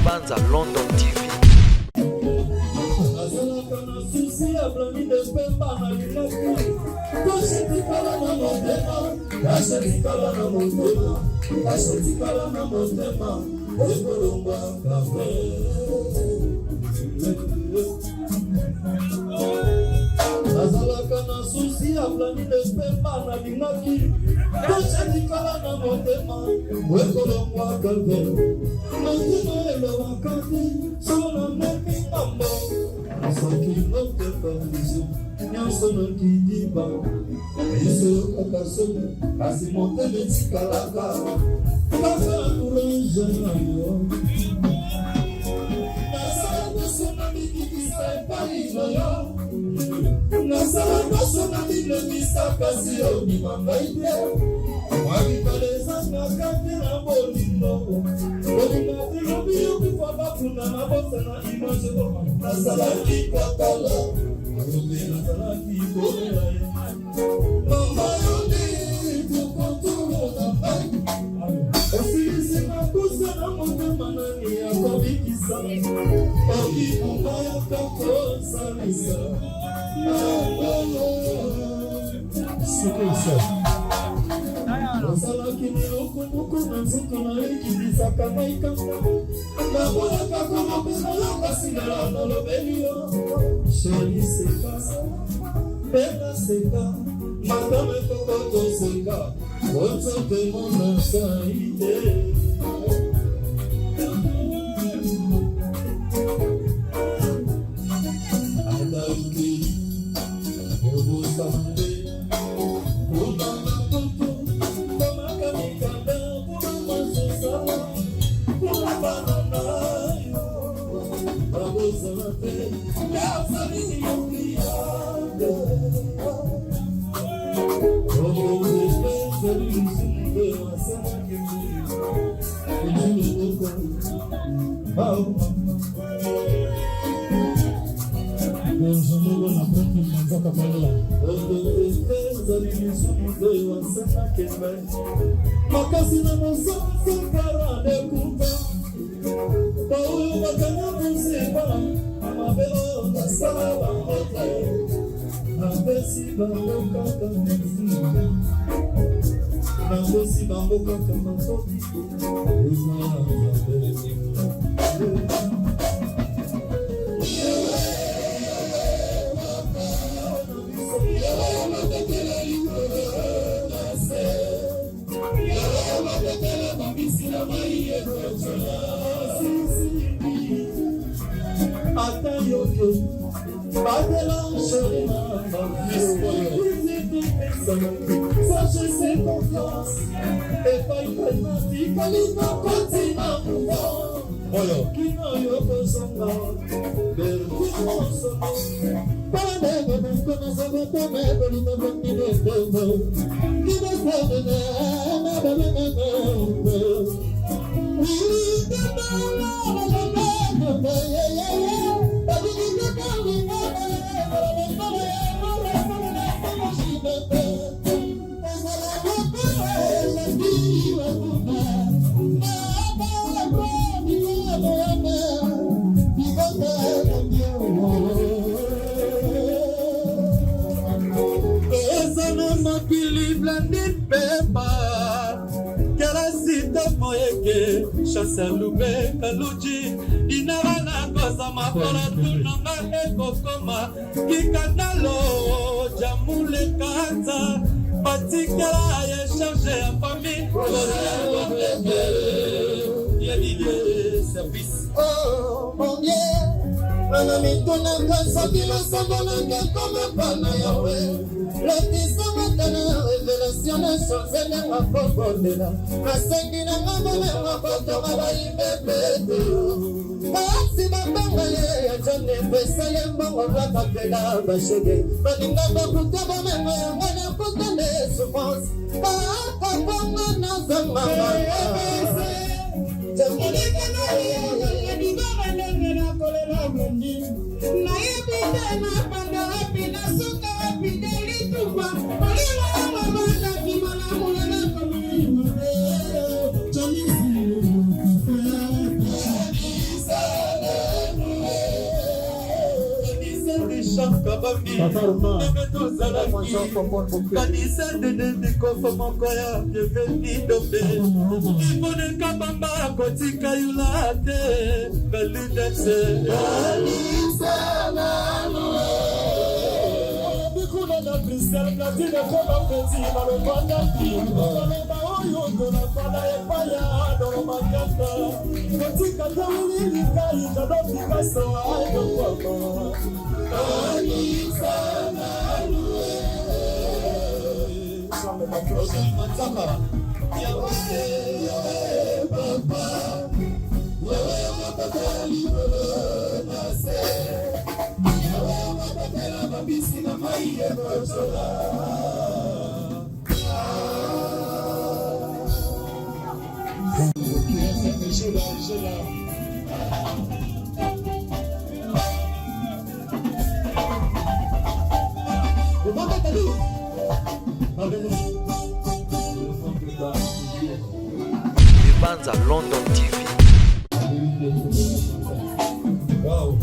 Banza London TV. Azalaka na susi ablani de pemba na lingaki Toshe nikala na motema Wekolo mwa kalve Motema elo wakati Sona mneki mambo Asaki note kandisyo Nyanso na kidiba Iso kakaso Kasi moteme tikalaka Kaka kuranja na yo Nasana sona mikikisa epani na yo Nasala basona mile misaka siyo ni mangaide Wakibaleza na kati na bolino Bolina tino biyo kifaba kuna na bosa na imaje Nasala kikatala Arubi nasala kikolela Mama yoni tukoturo na mai Osisi na kusa na motema na ni ya kabikisa Oki kumbaya kako salisa Nasalaki nilokumbuku na nzuku na ekibisaka maikanga Naboyaka kolobela yanga singela nolobeli yo Sheri seka, pena seka Madame kokoto seka Oto temona saide Makasi na mosanso kara de kupa Pauyo wakanya muzima Amabelo na sala hote Nambesi bango kaka muzima Nambesi bango kaka mazoti Ema ya mbele Atayoke, Badela Sherina, Sachez ses confiances, et Faïfaïmati, Kalina, Kotina, Mouvant, Kino Yoko Songa, Berkumo Songa, Padego, Kono Sogoto, Mebolino, Bonino, Bobo, Kino Sobene, Chasalube kaluji inarana kosa mapala tunanga ekokoma kikandalo jamule kanza patikala ya charge ya famille ya lié service oh mon Dieu ana mituna kansa bila sabana kama pana yawe la tisama tana révélation de chanzela apokondela asengi na ngombe mapoto mabaimbe peto basi babanga ye ya jone pesa ye mbongo bakapela bashege baninga bakuta bamengo yangana kutane souffrance Banza London TV. Wow.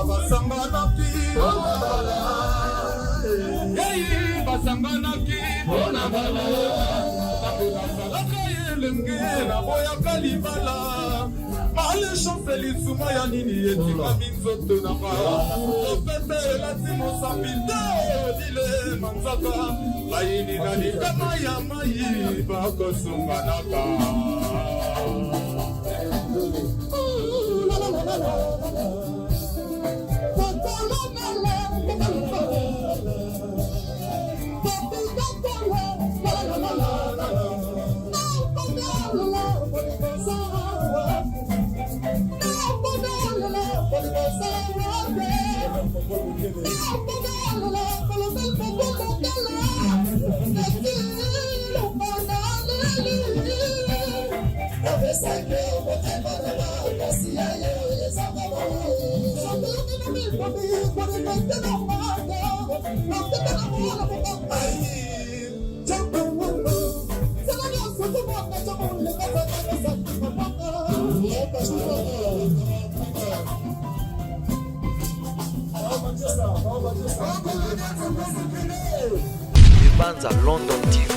basanganaki basanganaki mpona bala tango nasalaka elenge naboyaka libala malechance lisuma ya nini etikami nzoto nanga opete elati mosambi te odile manzaka bayini na likama ya mai bakosunganaka Libanza London TV.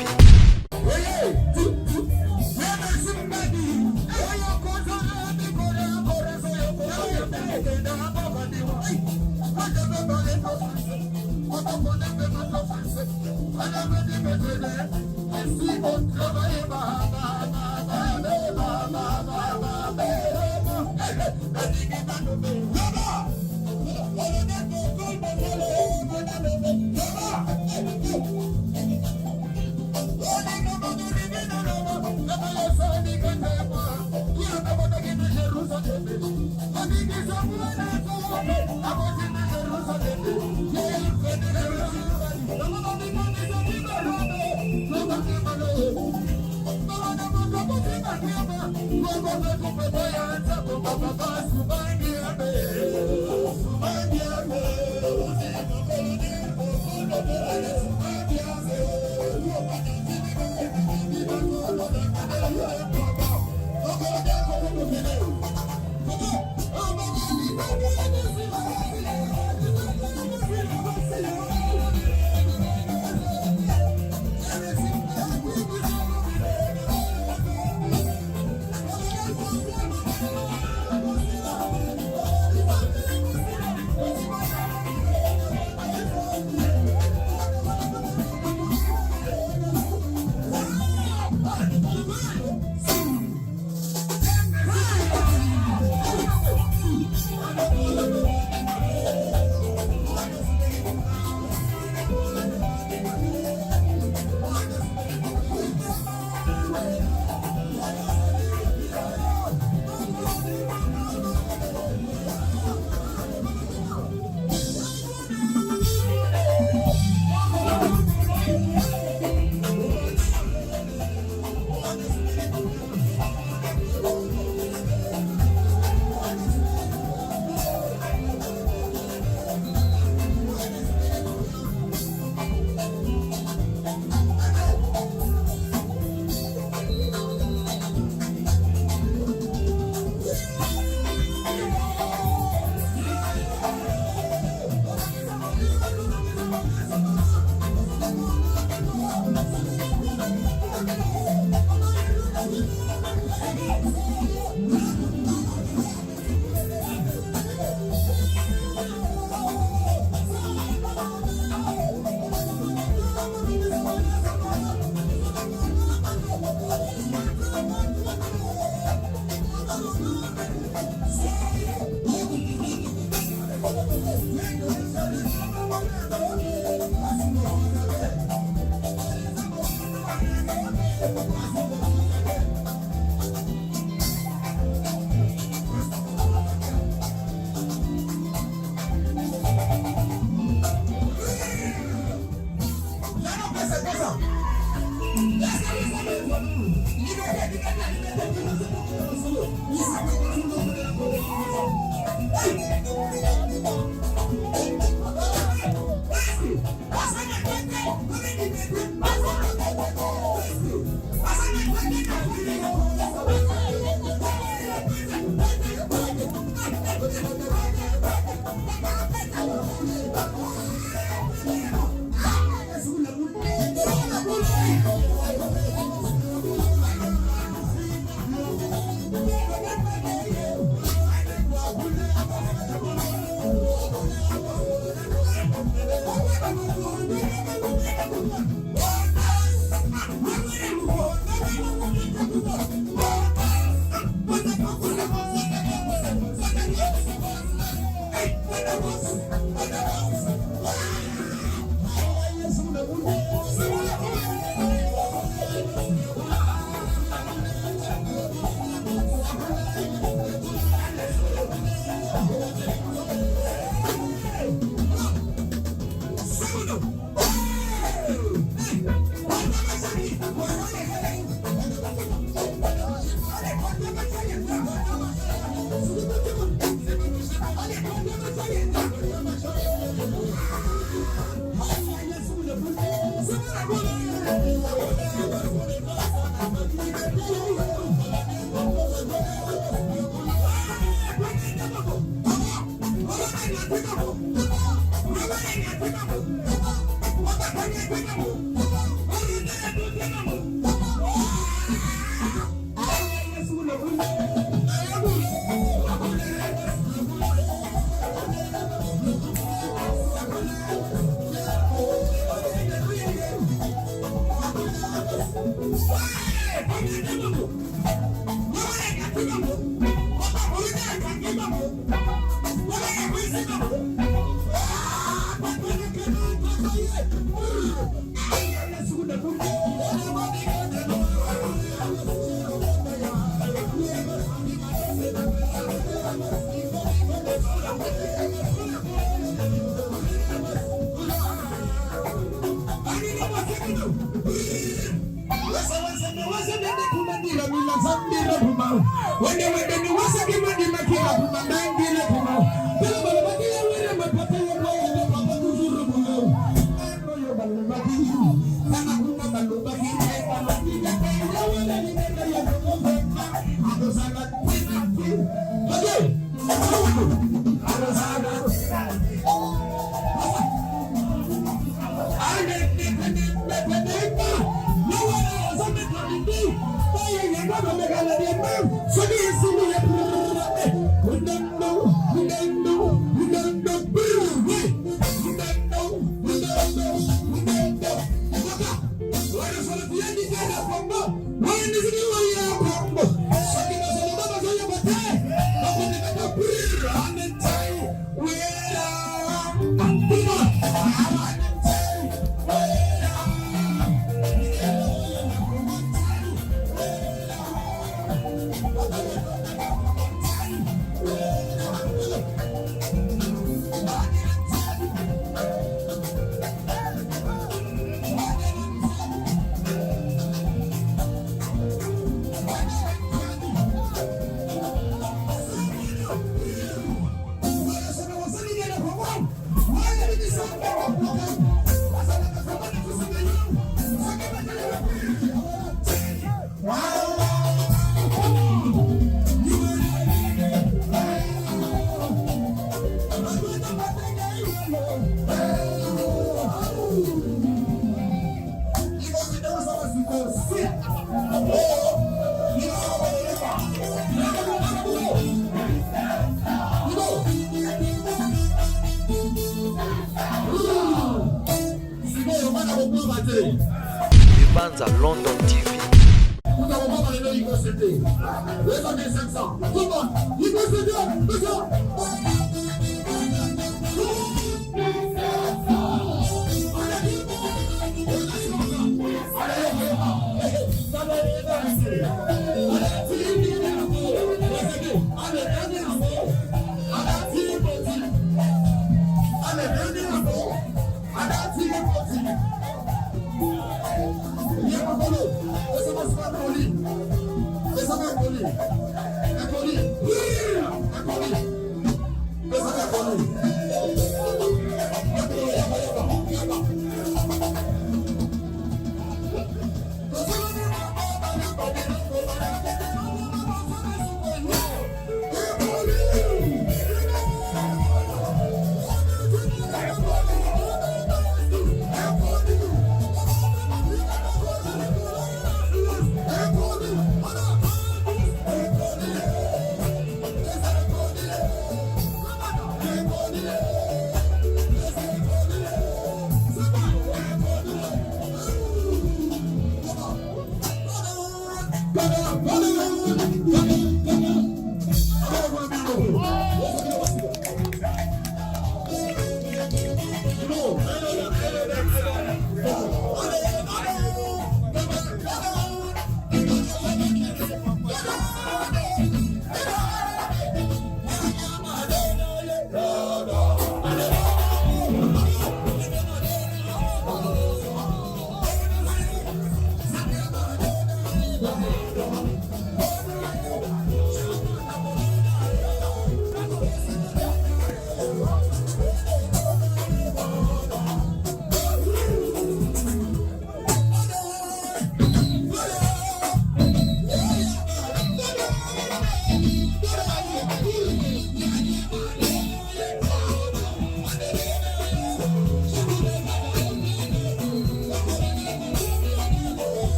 Libanza London TV.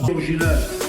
Original.